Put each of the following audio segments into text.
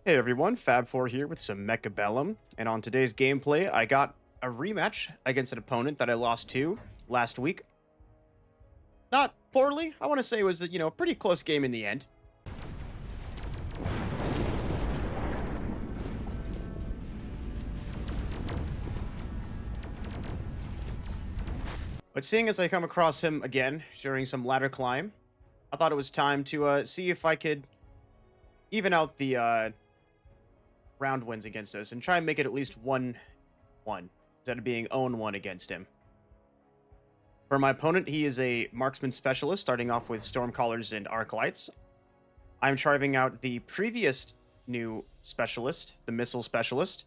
Hey everyone, Fab4 here with some Mechabellum, and on today's gameplay, I got a rematch against an opponent that I lost to last week. Not poorly, I want to say it was a pretty close game in the end. But seeing as I come across him again during some ladder climb, I thought it was time to see if I could even out the round wins against us and try and make it at least 1-1 instead of being 0-1 against him. For my opponent, he is a marksman specialist, starting off with Stormcallers and Arclights. I'm trying out the previous new specialist, the Missile Specialist,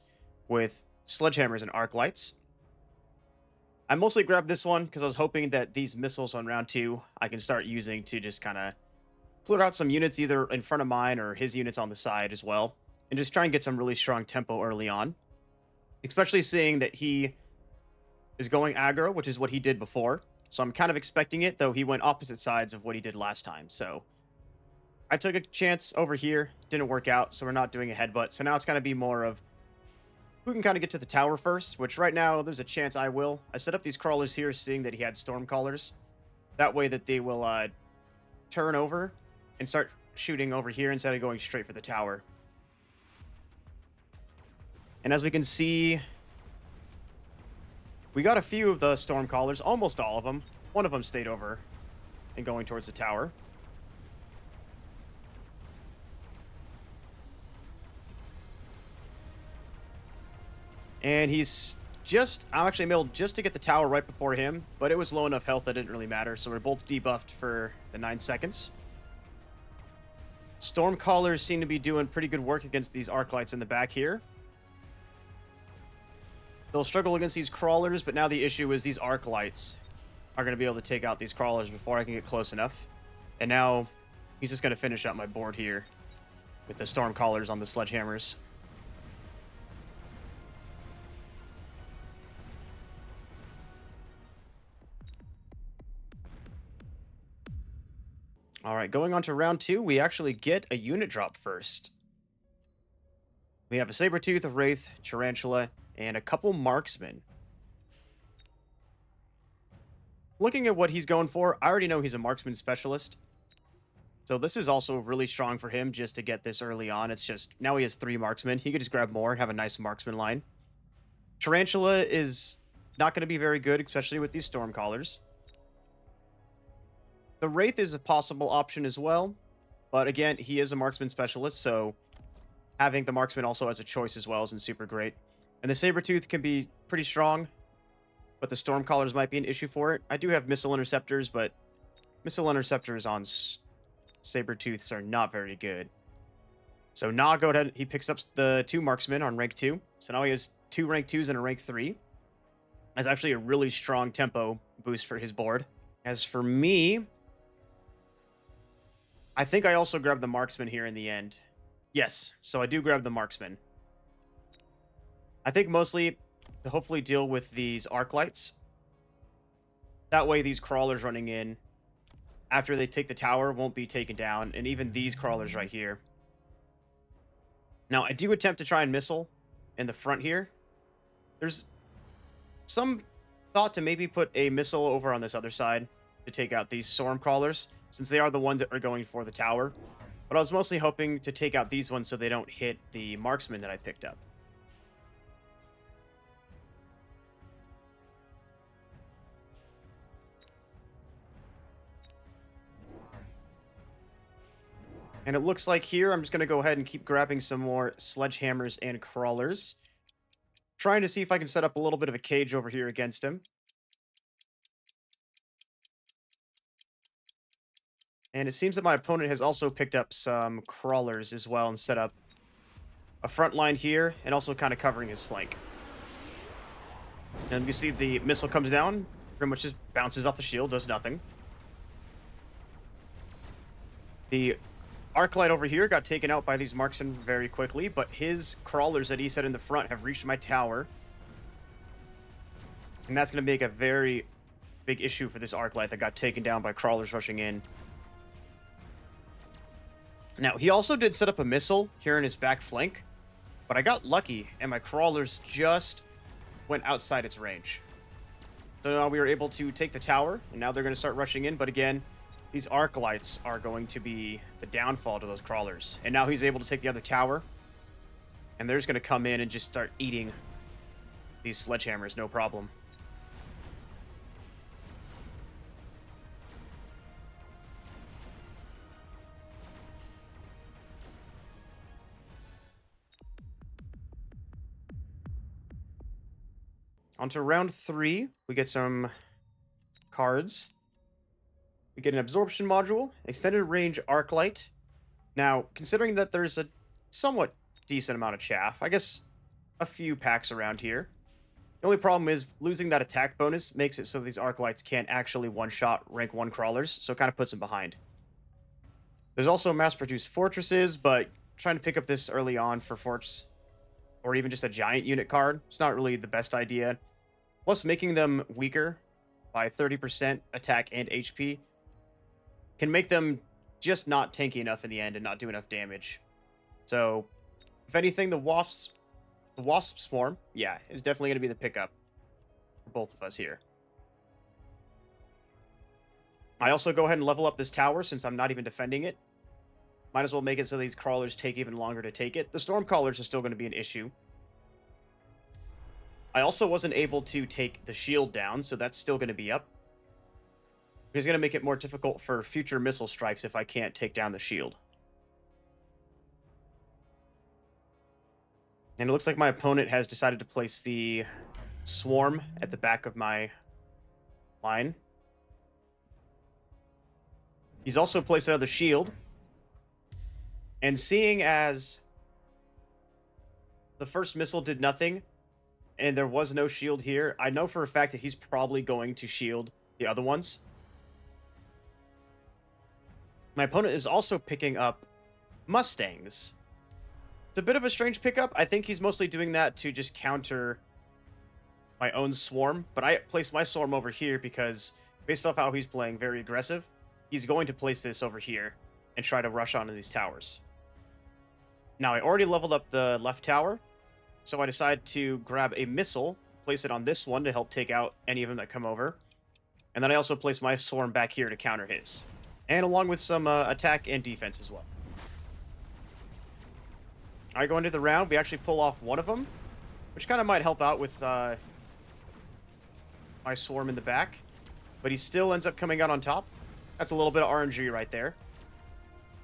with Sledgehammers and Arclights. I mostly grabbed this one because I was hoping that these missiles on round 2 I can start using to just kind of clear out some units either in front of mine or his units on the side as well, and just try and get some really strong tempo early on. Especially seeing that he is going aggro, which is what he did before. So I'm kind of expecting it, though he went opposite sides of what he did last time. So I took a chance over here. Didn't work out, so we're not doing a headbutt. So now it's going to be more of who can kind of get to the tower first, which right now there's a chance I will. I set up these crawlers here, seeing that he had Stormcallers. That way that they will turn over and start shooting over here instead of going straight for the tower. And as we can see, we got a few of the Stormcallers, almost all of them. One of them stayed over and going towards the tower. And I'm actually milled just to get the tower right before him, but it was low enough health that it didn't really matter, so we're both debuffed for the 9 seconds. Stormcallers seem to be doing pretty good work against these Arclights in the back here. They'll struggle against these crawlers, but now the issue is these Arclights are going to be able to take out these crawlers before I can get close enough. And now he's just going to finish up my board here with the Stormcallers on the Sledgehammers. All right, going on to round 2, we actually get a unit drop first. We have a Sabertooth, a Wraith, Tarantula, and a couple Marksmen. Looking at what he's going for, I already know he's a Marksman Specialist. So this is also really strong for him just to get this early on. It's just, now he has 3 Marksmen. He could just grab more and have a nice Marksman line. Tarantula is not going to be very good, especially with these Stormcallers. The Wraith is a possible option as well, but again, he is a Marksman Specialist, so having the Marksman also as a choice as well isn't super great. And the Sabertooth can be pretty strong, but the Stormcallers might be an issue for it. I do have Missile Interceptors, but Missile Interceptors on Sabertooths are not very good. So Na, go ahead, he picks up the 2 Marksmen on rank 2. So now he has 2 rank 2s and a rank 3. That's actually a really strong tempo boost for his board. As for me, I think I also grabbed the Marksman here in the end. Yes, so I do grab the Marksman. I think mostly to hopefully deal with these Arclights. That way these crawlers running in after they take the tower won't be taken down, and even these crawlers right here. Now, I do attempt to try and missile in the front here. There's some thought to maybe put a missile over on this other side to take out these Stormcrawlers, since they are the ones that are going for the tower. But I was mostly hoping to take out these ones so they don't hit the Marksman that I picked up. And it looks like here, I'm just going to go ahead and keep grabbing some more Sledgehammers and Crawlers. Trying to see if I can set up a little bit of a cage over here against him. And it seems that my opponent has also picked up some Crawlers as well and set up a front line here and also kind of covering his flank. And you see the missile comes down, pretty much just bounces off the shield, does nothing. The Arclight over here got taken out by these Marksmen very quickly, but his Crawlers that he set in the front have reached my tower. And that's going to make a very big issue for this Arclight that got taken down by Crawlers rushing in. Now, he also did set up a missile here in his back flank, but I got lucky, and my crawlers just went outside its range. So now we were able to take the tower, and now they're going to start rushing in. But again, these arc lights are going to be the downfall to those crawlers. And now he's able to take the other tower, and they're just going to come in and just start eating these sledgehammers, no problem. On to round 3, we get some cards. We get an absorption module, extended range arc light. Now, considering that there's a somewhat decent amount of chaff, I guess a few packs around here. The only problem is losing that attack bonus makes it so these arc lights can't actually one-shot rank 1 crawlers, so it kind of puts them behind. There's also mass-produced fortresses, but trying to pick up this early on for forts, or even just a giant unit card, it's not really the best idea. Plus, making them weaker by 30% attack and HP can make them just not tanky enough in the end and not do enough damage. So, if anything, the wasp swarm, yeah, is definitely going to be the pickup for both of us here. I also go ahead and level up this tower since I'm not even defending it. Might as well make it so these crawlers take even longer to take it. The storm crawlers are still going to be an issue. I also wasn't able to take the shield down, so that's still going to be up. It's going to make it more difficult for future missile strikes if I can't take down the shield. And it looks like my opponent has decided to place the swarm at the back of my line. He's also placed another shield. And seeing as the first missile did nothing, and there was no shield here, I know for a fact that he's probably going to shield the other ones. My opponent is also picking up Mustangs. It's a bit of a strange pickup. I think he's mostly doing that to just counter my own swarm, but I placed my swarm over here because, based off how he's playing very aggressive, he's going to place this over here and try to rush onto these towers. Now, I already leveled up the left tower, so I decide to grab a missile, place it on this one to help take out any of them that come over. And then I also place my swarm back here to counter his. And along with some attack and defense as well. I go into the round, we actually pull off one of them, which kind of might help out with my swarm in the back. But he still ends up coming out on top. That's a little bit of RNG right there.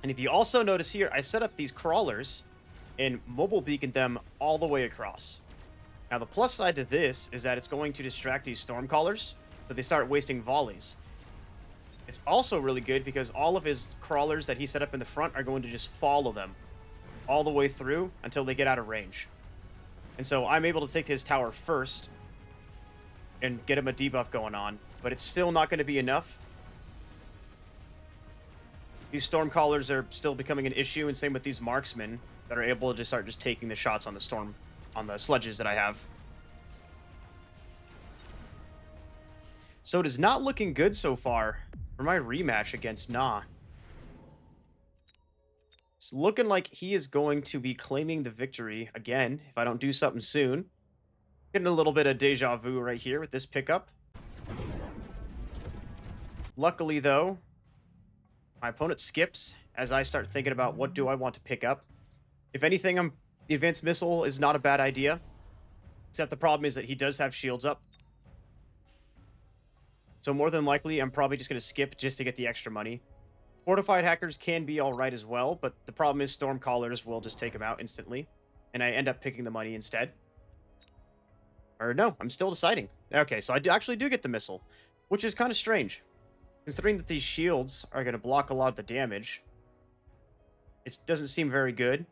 And if you also notice here, I set up these crawlers and mobile beacon them all the way across. Now, the plus side to this is that it's going to distract these storm callers, so they start wasting volleys. It's also really good because all of his crawlers that he set up in the front are going to just follow them all the way through until they get out of range. And so I'm able to take his tower first and get him a debuff going on, but it's still not going to be enough. These storm callers are still becoming an issue, and same with these marksmen that are able to start just taking the shots on the sledges that I have. So it is not looking good so far for my rematch against Na. It's looking like he is going to be claiming the victory again if I don't do something soon. Getting a little bit of deja vu right here with this pickup. Luckily, though, my opponent skips as I start thinking about what do I want to pick up. If anything, the advanced missile is not a bad idea. Except the problem is that he does have shields up. So more than likely, I'm probably just going to skip just to get the extra money. Fortified hackers can be alright as well, but the problem is storm callers will just take them out instantly. And I end up picking the money instead. Or no, I'm still deciding. Okay, so I actually do get the missile, which is kind of strange. Considering that these shields are going to block a lot of the damage, it doesn't seem very good.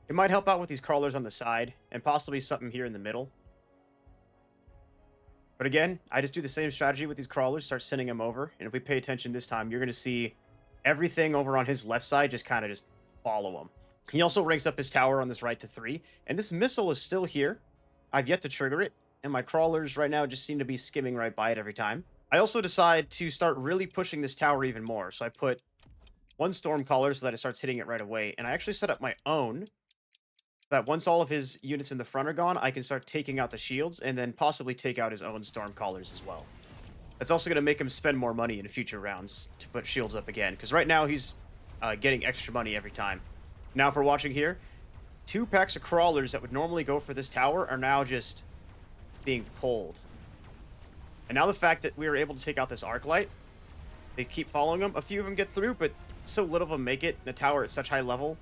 It might help out with these crawlers on the side, and possibly something here in the middle. But again, I just do the same strategy with these crawlers, start sending them over, and if we pay attention this time, you're going to see everything over on his left side just kind of just follow him. He also ranks up his tower on this right to 3, and this missile is still here. I've yet to trigger it, and my crawlers right now just seem to be skimming right by it every time. I also decide to start really pushing this tower even more, so I put one storm caller so that it starts hitting it right away. And I actually set up my own that once all of his units in the front are gone, I can start taking out the shields and then possibly take out his own storm callers as well. That's also going to make him spend more money in future rounds to put shields up again, because right now he's getting extra money every time. Now, if we're watching here, 2 packs of crawlers that would normally go for this tower are now just being pulled. And now the fact that we were able to take out this arc light, they keep following him. A few of them get through, but so little of them make it. The tower at such high level,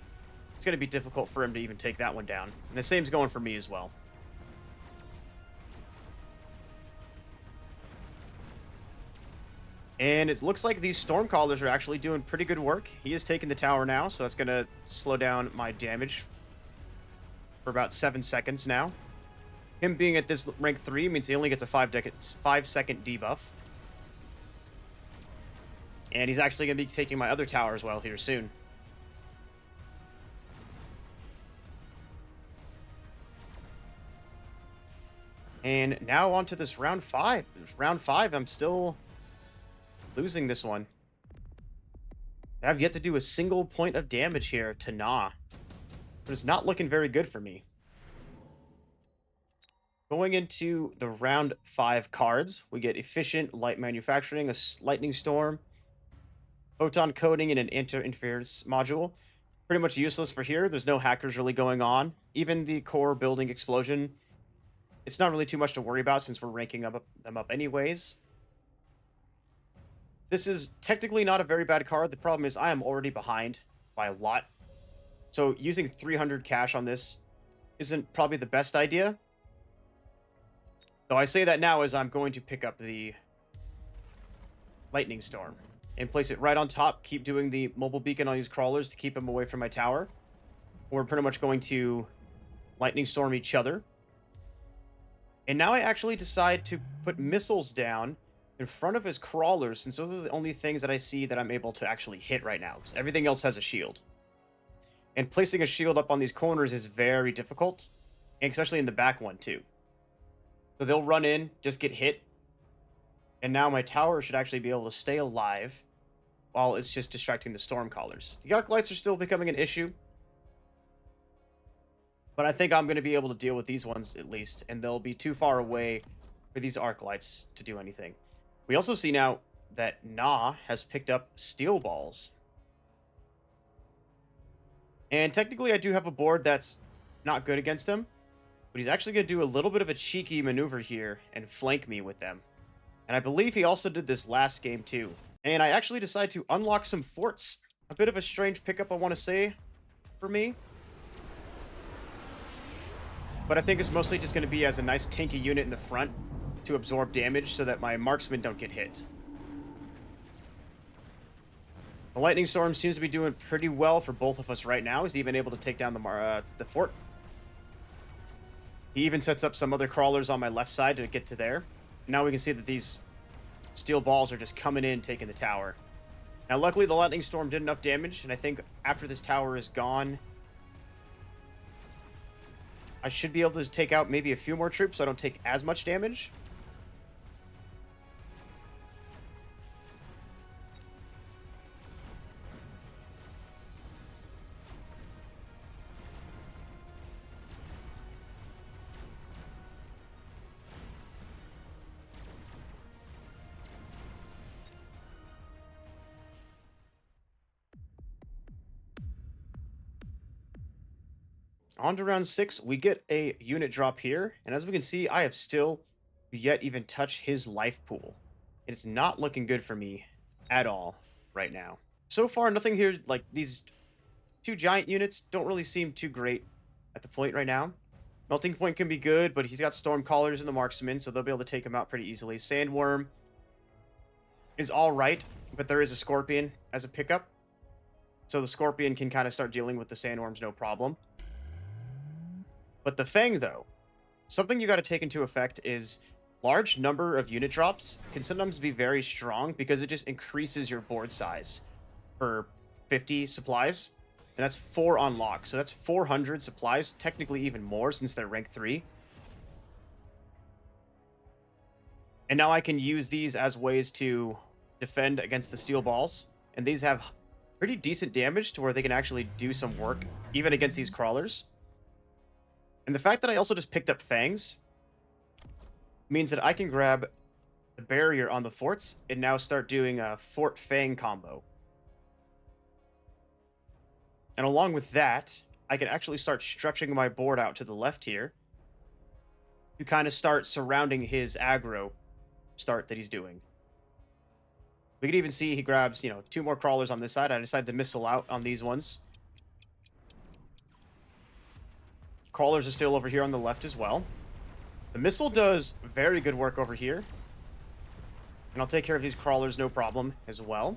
it's going to be difficult for him to even take that one down. And the same's going for me as well. And it looks like these Stormcallers are actually doing pretty good work. He is taking the tower now, so that's going to slow down my damage for about 7 seconds now. Him being at this rank 3 means he only gets a 5-second debuff. And he's actually going to be taking my other tower as well here soon. And now on to this round 5. Round 5, I'm still losing this one. I have yet to do a single point of damage here to Nah. But it's not looking very good for me. Going into the round 5 cards, we get Efficient, Light Manufacturing, a Lightning Storm, Photon Coating, and an Interference Module. Pretty much useless for here. There's no hackers really going on. Even the Core Building Explosion, it's not really too much to worry about since we're ranking them up anyways. This is technically not a very bad card. The problem is I am already behind by a lot. So using 300 cash on this isn't probably the best idea. Though I say that now as I'm going to pick up the Lightning Storm and place it right on top. Keep doing the mobile beacon on these crawlers to keep them away from my tower. We're pretty much going to Lightning Storm each other. And now I actually decide to put missiles down in front of his crawlers, since those are the only things that I see that I'm able to actually hit right now, because everything else has a shield. And placing a shield up on these corners is very difficult, and especially in the back one too. So they'll run in, just get hit, and now my tower should actually be able to stay alive while it's just distracting the storm callers. The arc lights are still becoming an issue, but I think I'm going to be able to deal with these ones at least, and they'll be too far away for these arc lights to do anything. We also see now that Nah has picked up steel balls. And technically I do have a board that's not good against him, but he's actually going to do a little bit of a cheeky maneuver here and flank me with them. And I believe he also did this last game too. And I actually decided to unlock some forts. A bit of a strange pickup, I want to say, for me. But I think it's mostly just going to be as a nice tanky unit in the front to absorb damage so that my marksmen don't get hit. The Lightning Storm seems to be doing pretty well for both of us right now. He's even able to take down the fort. He even sets up some other crawlers on my left side to get to there. Now we can see that these steel balls are just coming in, taking the tower. Now, luckily, the Lightning Storm did enough damage, and I think after this tower is gone, I should be able to take out maybe a few more troops so I don't take as much damage. On to round 6, we get a unit drop here, and as we can see, I have still yet even touched his life pool. It's not looking good for me at all right now. So far, nothing here, like these 2 giant units don't really seem too great at the point right now. Melting Point can be good, but he's got Storm Callers and the Marksman, so they'll be able to take him out pretty easily. Sandworm is alright, but there is a Scorpion as a pickup. So the Scorpion can kind of start dealing with the Sandworms no problem. But the Fang, though, something you got to take into effect is large number of unit drops can sometimes be very strong because it just increases your board size for 50 supplies. And that's 4 on lock. So that's 400 supplies, technically even more since they're rank 3. And now I can use these as ways to defend against the steel balls. And these have pretty decent damage to where they can actually do some work, even against these crawlers. And the fact that I also just picked up fangs means that I can grab the barrier on the forts and now start doing a fort fang combo. And along with that, I can actually start stretching my board out to the left here to kind of start surrounding his aggro start that he's doing. We can even see he grabs, 2 more crawlers on this side. I decided to missile out on these ones. Crawlers are still over here on the left as well. The missile does very good work over here. And I'll take care of these crawlers no problem as well.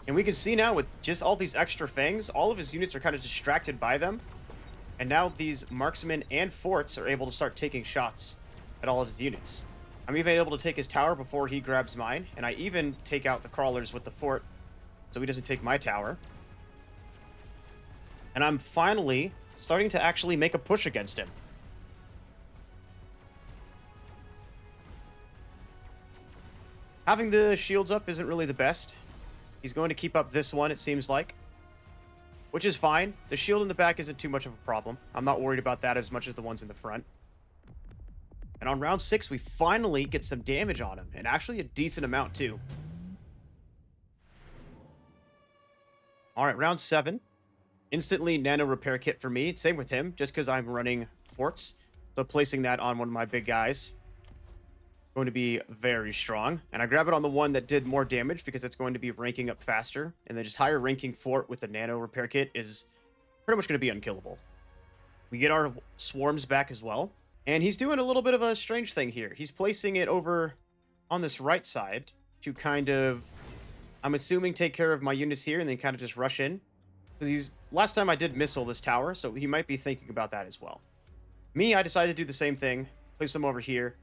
And we can see now with just all these extra fangs, all of his units are kind of distracted by them. And now these marksmen and forts are able to start taking shots at all of his units. I'm even able to take his tower before he grabs mine. And I even take out the crawlers with the fort so he doesn't take my tower. And I'm finally starting to actually make a push against him. Having the shields up isn't really the best. He's going to keep up this one, it seems like. Which is fine. The shield in the back isn't too much of a problem. I'm not worried about that as much as the ones in the front. And on round 6, we finally get some damage on him. And actually a decent amount, too. Alright, round 7. Instantly nano repair kit for me. Same with him, just because I'm running forts. So placing that on one of my big guys. Going to be very strong. And I grab it on the one that did more damage because it's going to be ranking up faster. And then just higher ranking fort with the nano repair kit is pretty much going to be unkillable. We get our swarms back as well. And he's doing a little bit of a strange thing here. He's placing it over on this right side to kind of, I'm assuming, take care of my units here and then kind of just rush in. Because last time I did missile this tower, so he might be thinking about that as well. Me, I decided to do the same thing. Place them over here.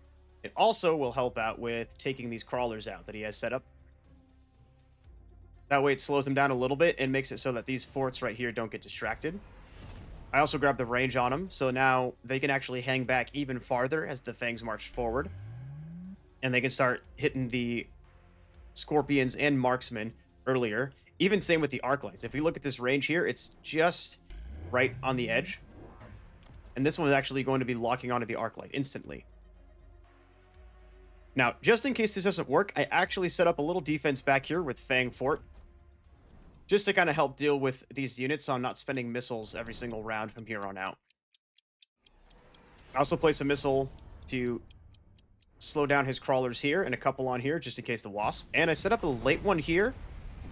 It also will help out with taking these crawlers out that he has set up. That way it slows them down a little bit and makes it so that these forts right here don't get distracted. I also grabbed the range on them, so now they can actually hang back even farther as the fangs march forward. And they can start hitting the scorpions and marksmen earlier. Even same with the arc lights. If we look at this range here, it's just right on the edge. And this one is actually going to be locking onto the arc light instantly. Now, just in case this doesn't work, I actually set up a little defense back here with Fang Fort. Just to kind of help deal with these units so I'm not spending missiles every single round from here on out. I also place a missile to slow down his crawlers here and a couple on here just in case the wasp. And I set up a late one here.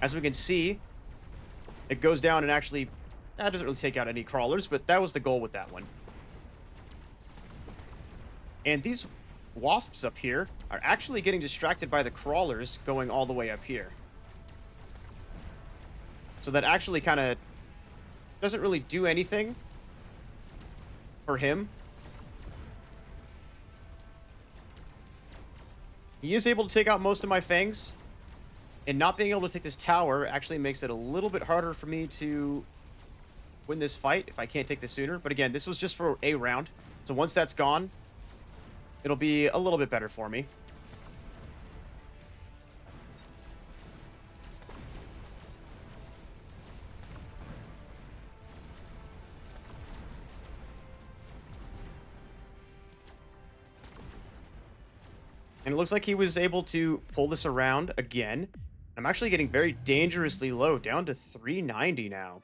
As we can see, it goes down and actually, that doesn't really take out any crawlers, but that was the goal with that one. And these wasps up here are actually getting distracted by the crawlers going all the way up here. So that actually kind of doesn't really do anything for him. He is able to take out most of my fangs. And not being able to take this tower actually makes it a little bit harder for me to win this fight if I can't take this sooner. But again, this was just for a round. So once that's gone, it'll be a little bit better for me. And it looks like he was able to pull this around again. I'm actually getting very dangerously low, down to 390 now.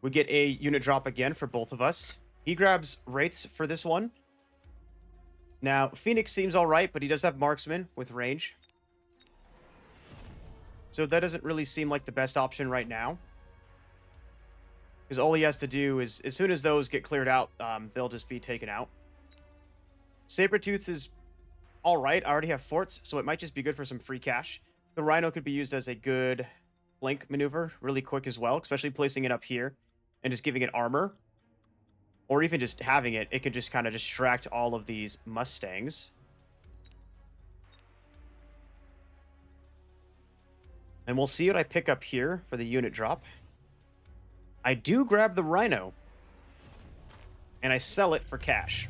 We get a unit drop again for both of us. He grabs Wraiths for this one. Now, Phoenix seems alright, but he does have Marksman with range. So that doesn't really seem like the best option right now. Because all he has to do is, as soon as those get cleared out, they'll just be taken out. Sabretooth is alright. I already have forts, so it might just be good for some free cash. The Rhino could be used as a good flank maneuver, really quick as well, especially placing it up here and just giving it armor. Or even just having it, it could just kind of distract all of these Mustangs. And we'll see what I pick up here for the unit drop. I do grab the Rhino. And I sell it for cash.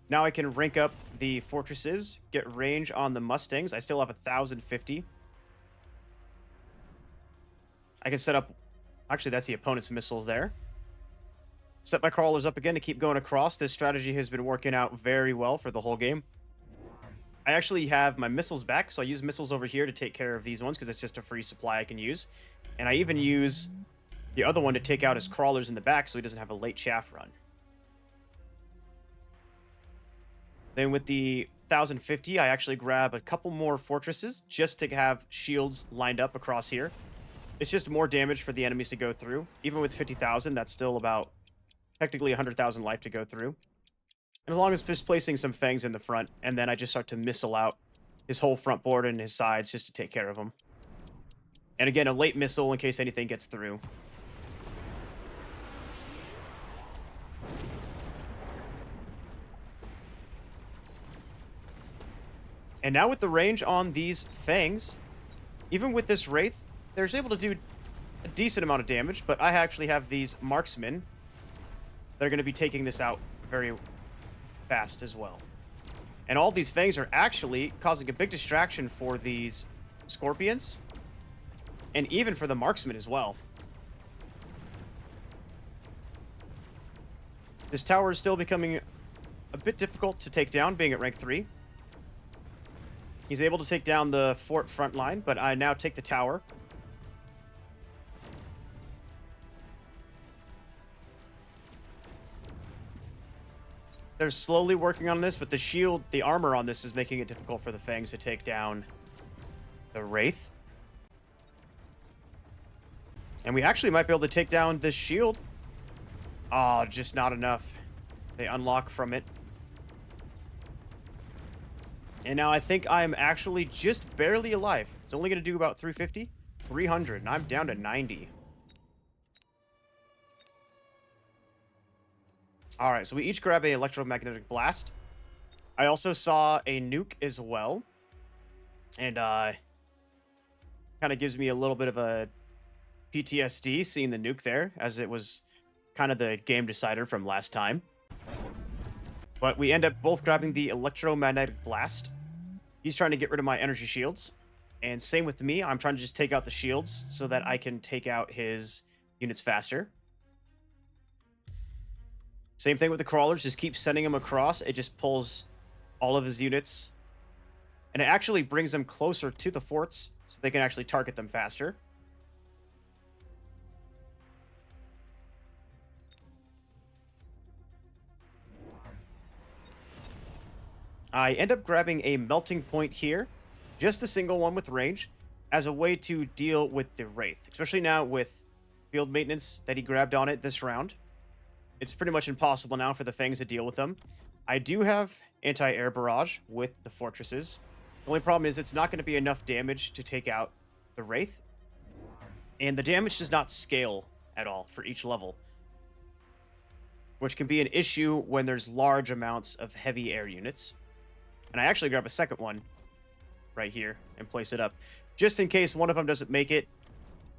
Now I can rank up the fortresses, get range on the Mustangs. I still have 1,050. I can set up... Actually, that's the opponent's missiles there. Set my crawlers up again to keep going across. This strategy has been working out very well for the whole game. I actually have my missiles back, so I use missiles over here to take care of these ones because it's just a free supply I can use. And I even use the other one to take out his crawlers in the back so he doesn't have a late chaff run. Then with the 1,050, I actually grab a couple more fortresses just to have shields lined up across here. It's just more damage for the enemies to go through. Even with 50,000, that's still about technically 100,000 life to go through. And as long as just placing some fangs in the front, and then I just start to missile out his whole front board and his sides just to take care of him. And again, a late missile in case anything gets through. And now with the range on these fangs, even with this wraith, they're able to do a decent amount of damage, but I actually have these marksmen that are going to be taking this out very fast as well. And all these fangs are actually causing a big distraction for these scorpions, and even for the marksmen as well. This tower is still becoming a bit difficult to take down, being at rank 3. He's able to take down the fort front line, but I now take the tower. They're slowly working on this, but the shield, the armor on this is making it difficult for the fangs to take down the wraith. And we actually might be able to take down this shield. Oh, just not enough. They unlock from it. And now I think I'm actually just barely alive. It's only going to do about 350, 300, and I'm down to 90. All right, so we each grab a electromagnetic blast. I also saw a nuke as well. And kind of gives me a little bit of a PTSD seeing the nuke there, as it was kind of the game decider from last time. But we end up both grabbing the electromagnetic blast. He's trying to get rid of my energy shields. And same with me. I'm trying to just take out the shields so that I can take out his units faster. Same thing with the crawlers. Just keep sending them across. It just pulls all of his units. And it actually brings them closer to the forts so they can actually target them faster. I end up grabbing a melting point here, just a single one with range, as a way to deal with the wraith, especially now with field maintenance that he grabbed on it this round. It's pretty much impossible now for the fangs to deal with them. I do have anti-air barrage with the fortresses. The only problem is it's not going to be enough damage to take out the wraith, and the damage does not scale at all for each level, which can be an issue when there's large amounts of heavy air units. And I actually grab a second one right here and place it up. Just in case one of them doesn't make it,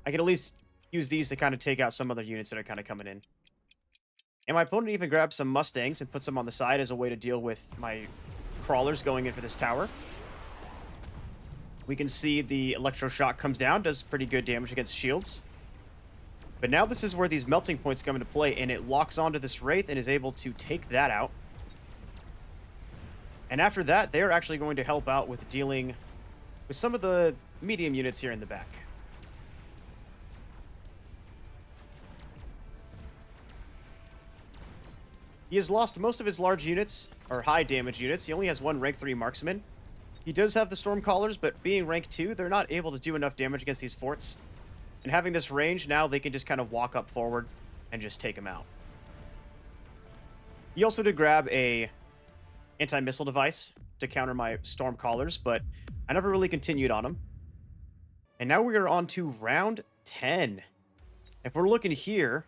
I can at least use these to kind of take out some other units that are kind of coming in. And my opponent even grabbed some Mustangs and puts them on the side as a way to deal with my crawlers going in for this tower. We can see the electroshock comes down, does pretty good damage against shields. But now this is where these melting points come into play, and it locks onto this wraith and is able to take that out. And after that, they're actually going to help out with dealing with some of the medium units here in the back. He has lost most of his large units, or high damage units. He only has one rank 3 marksman. He does have the Stormcallers, but being rank 2, they're not able to do enough damage against these forts. And having this range, now they can just kind of walk up forward and just take him out. He also did grab a anti-missile device to counter my Stormcallers, but I never really continued on him. And now we are on to round 10. If we're looking here,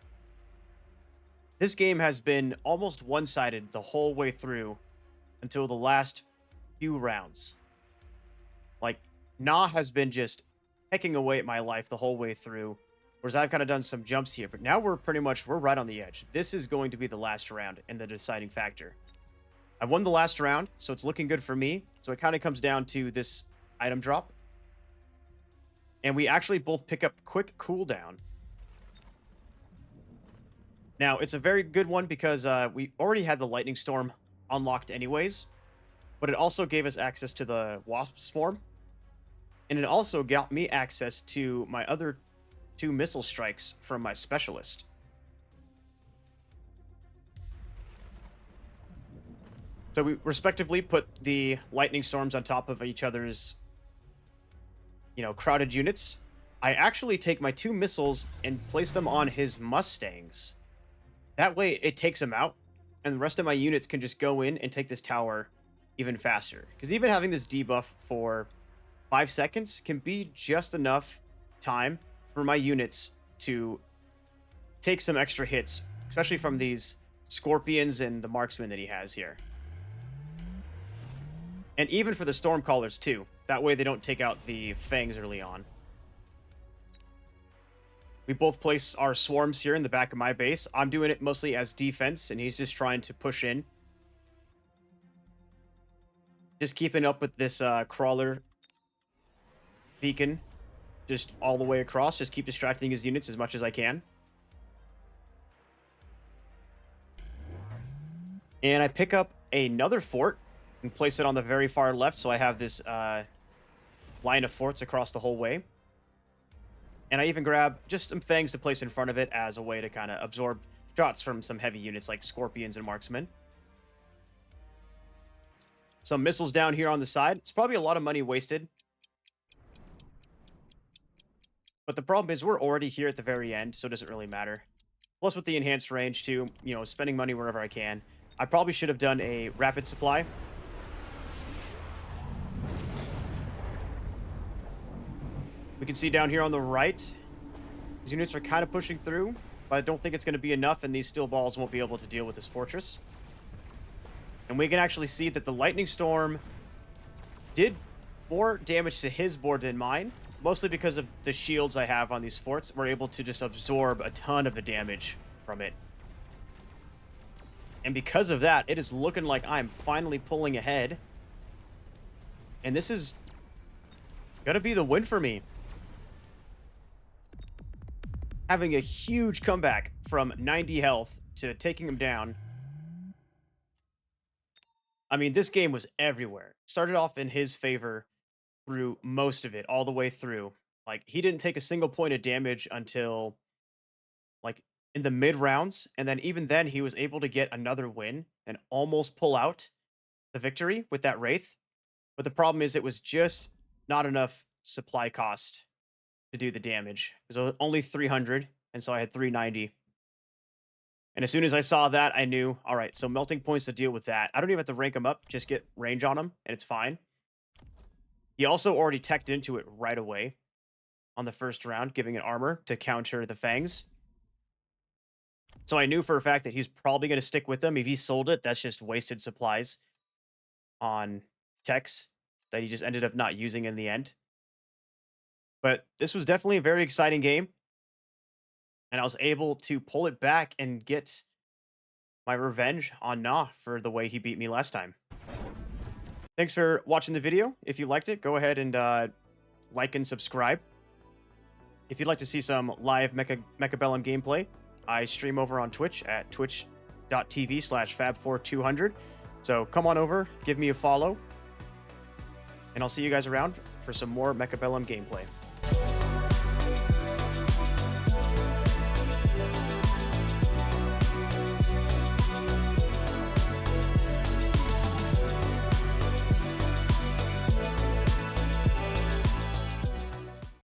this game has been almost one-sided the whole way through until the last few rounds. Like, Na has been just pecking away at my life the whole way through, whereas I've kind of done some jumps here. But now we're right on the edge. This is going to be the last round and the deciding factor. I won the last round, so it's looking good for me. So it kind of comes down to this item drop. And we actually both pick up quick cooldown. Now, it's a very good one because we already had the lightning storm unlocked anyways. But it also gave us access to the wasp swarm. And it also got me access to my other 2 missile strikes from my specialist. So we respectively put the lightning storms on top of each other's, crowded units. I actually take my 2 missiles and place them on his Mustangs. That way it takes him out, and the rest of my units can just go in and take this tower even faster. Because even having this debuff for 5 seconds can be just enough time for my units to take some extra hits, especially from these scorpions and the marksmen that he has here. And even for the Stormcallers, too. That way they don't take out the Fangs early on. We both place our swarms here in the back of my base. I'm doing it mostly as defense, and he's just trying to push in. Just keeping up with this crawler beacon just all the way across. Just keep distracting his units as much as I can. And I pick up another fort and place it on the very far left, so I have this line of forts across the whole way. And I even grab just some fangs to place in front of it as a way to kind of absorb shots from some heavy units like scorpions and marksmen. Some missiles down here on the side. It's probably a lot of money wasted. But the problem is we're already here at the very end, so it doesn't really matter. Plus with the enhanced range too, spending money wherever I can. I probably should have done a rapid supply. We can see down here on the right, these units are kind of pushing through, but I don't think it's going to be enough, and these steel balls won't be able to deal with this fortress. And we can actually see that the lightning storm did more damage to his board than mine, mostly because of the shields I have on these forts. We're able to just absorb a ton of the damage from it. And because of that, it is looking like I'm finally pulling ahead. And this is going to be the win for me. Having a huge comeback from 90 health to taking him down. I mean, this game was everywhere. Started off in his favor through most of it, all the way through. Like, he didn't take a single point of damage until, like, in the mid-rounds. And then even then, he was able to get another win and almost pull out the victory with that Wraith. But the problem is it was just not enough supply cost to do the damage. It was only 300, and so I had 390. And as soon as I saw that, I knew, all right, so melting points to deal with that. I don't even have to rank him up, just get range on him, and it's fine. He also already teched into it right away on the first round, giving it armor to counter the Fangs. So I knew for a fact that he's probably going to stick with them. If he sold it, that's just wasted supplies on techs that he just ended up not using in the end. But this was definitely a very exciting game. And I was able to pull it back and get my revenge on Nah for the way he beat me last time. Thanks for watching the video. If you liked it, go ahead and like and subscribe. If you'd like to see some live Mechabellum gameplay, I stream over on Twitch at twitch.tv/fab4200. So come on over, give me a follow, and I'll see you guys around for some more Mechabellum gameplay.